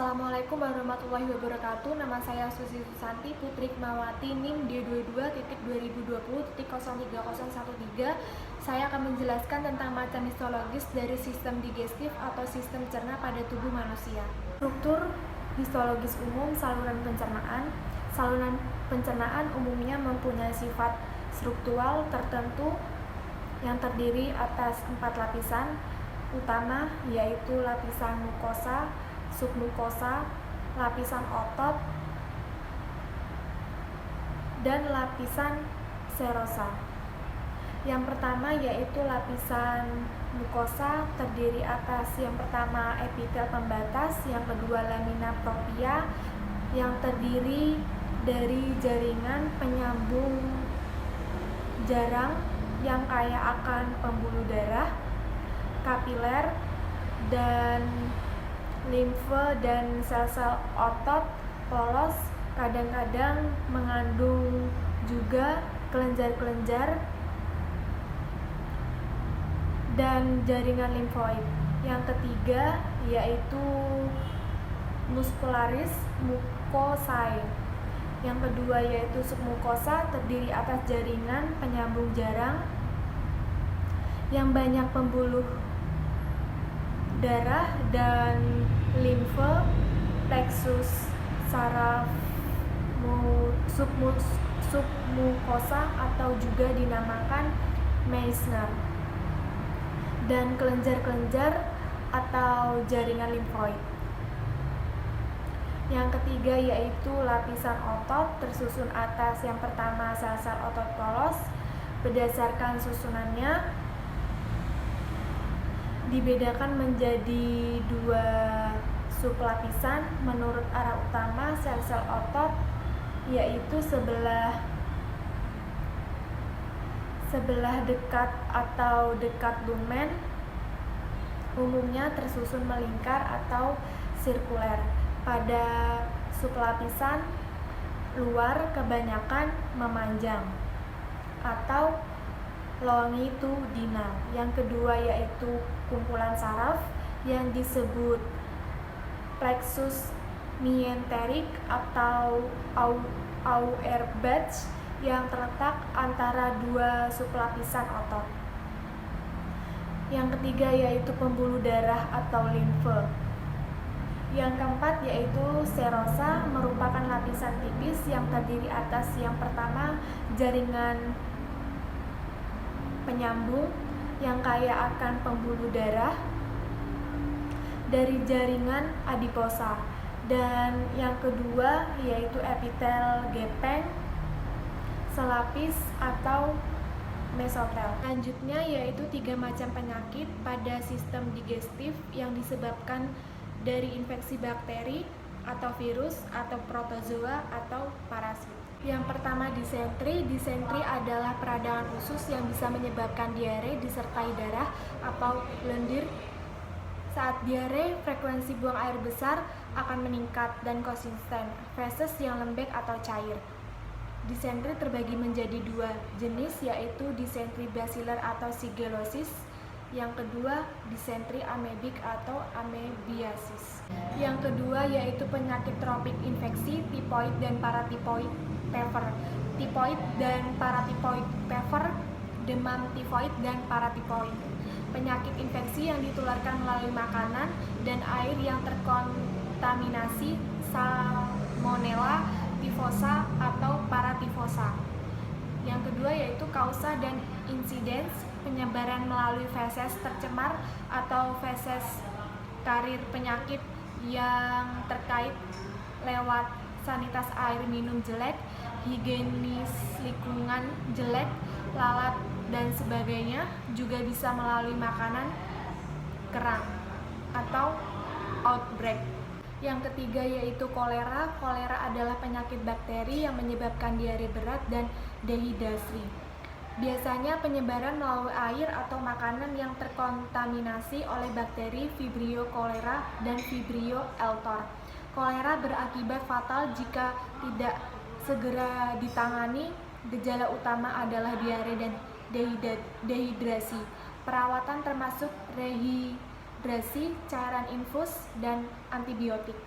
Assalamualaikum warahmatullahi wabarakatuh. Nama saya Susi Susanti Putri Hikmawati, NIM D22.2020.03013. Saya akan menjelaskan tentang macam histologis dari sistem digestif atau sistem cerna pada tubuh manusia. Struktur histologis umum saluran pencernaan. Saluran pencernaan umumnya mempunyai sifat struktural tertentu yang terdiri atas 4 lapisan utama, yaitu lapisan mukosa, submukosa, lapisan otot, dan lapisan serosa. Yang pertama yaitu lapisan mukosa, terdiri atas yang pertama epitel pembatas, yang kedua lamina propria, yang terdiri dari jaringan penyambung jarang yang kaya akan pembuluh darah, kapiler, dan limfe dan sel-sel otot polos, kadang-kadang mengandung juga kelenjar-kelenjar dan jaringan limfoid. Yang ketiga yaitu muscularis mucosae. Yang kedua yaitu submukosa, terdiri atas jaringan penyambung jarang yang banyak pembuluh darah dan limfe, plexus saraf submukosa atau juga dinamakan Meissner, dan kelenjar-kelenjar atau jaringan limfoid. Yang ketiga yaitu lapisan otot, tersusun atas yang pertama sel-sel otot polos. Berdasarkan susunannya dibedakan menjadi 2 sublapisan menurut arah utama sel-sel otot, yaitu sebelah dekat atau dekat lumen umumnya tersusun melingkar atau sirkuler. Pada sublapisan luar kebanyakan memanjang atau longitudinal. Yang kedua yaitu kumpulan saraf yang disebut plexus myenteric atau Auerbach yang terletak antara 2 sublapisan otot. Yang ketiga yaitu pembuluh darah atau limfe. Yang keempat yaitu serosa, merupakan lapisan tipis yang terdiri atas yang pertama jaringan penyambung yang kaya akan pembuluh darah dari jaringan adiposa, dan yang kedua yaitu epitel gepeng selapis atau mesotel. Selanjutnya yaitu 3 macam penyakit pada sistem digestif yang disebabkan dari infeksi bakteri atau virus atau protozoa atau parasit. Yang pertama disentri. Disentri adalah peradangan usus yang bisa menyebabkan diare disertai darah atau lendir. Saat diare, frekuensi buang air besar akan meningkat dan konsisten, feses yang lembek atau cair. Disentri terbagi menjadi 2 jenis, yaitu disentri basilar atau sigelosis. Yang kedua disentri amebik atau amebiasis. Yang kedua yaitu penyakit tropik infeksi, tipoid dan paratipoid fever. Tipoid dan paratipoid fever, demam tifoid dan paratipoid. Penyakit infeksi yang ditularkan melalui makanan dan air yang terkontaminasi salmonella tifosa atau paratifosa. Yang kedua yaitu kausa dan insidens, penyebaran melalui feses tercemar atau feses karir penyakit yang terkait lewat sanitas air minum jelek, higienis lingkungan jelek, lalat dan sebagainya. Juga bisa melalui makanan kerang atau outbreak. Yang ketiga yaitu kolera. Kolera adalah penyakit bakteri yang menyebabkan diare berat dan dehidrasi. Biasanya penyebaran melalui air atau makanan yang terkontaminasi oleh bakteri Vibrio cholera dan Vibrio eltor. Kolera berakibat fatal jika tidak segera ditangani. Gejala utama adalah diare dan dehidrasi. Perawatan termasuk rehidrasi, cairan infus, dan antibiotik.